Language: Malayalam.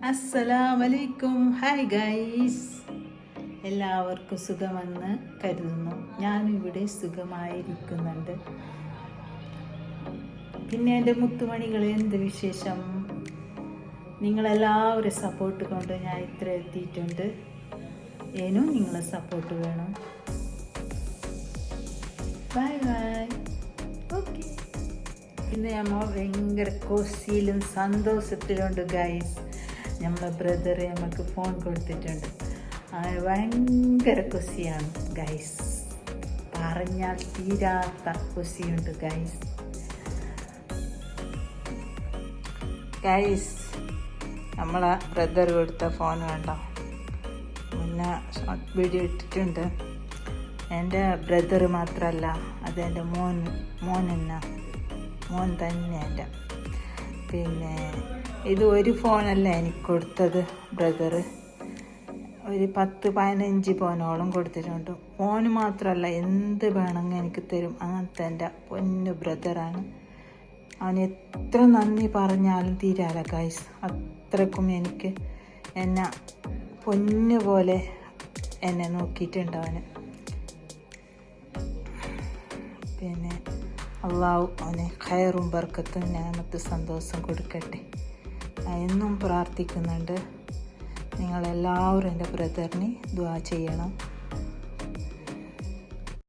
അസ്സലാമലൈക്കും. ഹായ് ഗൈസ്, എല്ലാവർക്കും സുഖമെന്ന് കരുതുന്നു. ഞാനിവിടെ സുഖമായിരിക്കുന്നുണ്ട്. പിന്നെ എൻ്റെ മുത്തുമണികളെ, എന്ത് വിശേഷം? നിങ്ങളെല്ലാവരും സപ്പോർട്ട് കൊണ്ട് ഞാൻ ഇത്ര എത്തിയിട്ടുണ്ട്. ഏനും നിങ്ങളെ സപ്പോർട്ട് വേണം. Bye bye. ഓക്കെ. ഇന്ന് നമ്മൾ ഭയങ്കര കൊസിയിലും സന്തോഷത്തിലുണ്ട് ഗൈസ്. നമ്മളെ ബ്രദർ നമുക്ക് ഫോൺ കൊടുത്തിട്ടുണ്ട്. ഭയങ്കര കൊസിയാണ് ഗൈസ്, പറഞ്ഞാൽ തീരാത്ത കൊസിയുണ്ട് ഗൈസ്. ഗൈസ്, നമ്മളെ ബ്രദർ കൊടുത്ത ഫോൺ വേണ്ട, മുന്നേ ഷോർട്ട് വീഡിയോ ഇട്ടിട്ടുണ്ട്. എൻ്റെ ബ്രദർ മാത്രമല്ല, അതെൻ്റെ മോൻ തന്നെ എൻ്റെ. പിന്നെ ഇത് ഒരു ഫോണല്ല എനിക്ക് കൊടുത്തത് ബ്രദർ, ഒരു 10-15 ഫോണോളം കൊടുത്തിട്ടുണ്ട്. ഫോണ് മാത്രമല്ല, എന്ത് വേണമെങ്കിൽ എനിക്ക് തരും. അങ്ങനത്തെ എൻ്റെ പൊന്നു ബ്രദറാണ്. അവന് എത്ര നന്ദി പറഞ്ഞാലും തീരാല ഗൈസ്. അത്രക്കും എനിക്ക് എന്നെ പൊന്നു പോലെ എന്നെ നോക്കിയിട്ടുണ്ട് അവന്. പിന്നെ അള്ളാഹു അവന് ഖൈറും ബർക്കത്തും ഞാമത്ത് സന്തോഷം കൊടുക്കട്ടെ. എന്നും പ്രാർത്ഥിക്കുന്നുണ്ട്. നിങ്ങളെല്ലാവരും എൻ്റെ ബ്രദറിന് ദുആ ചെയ്യണം.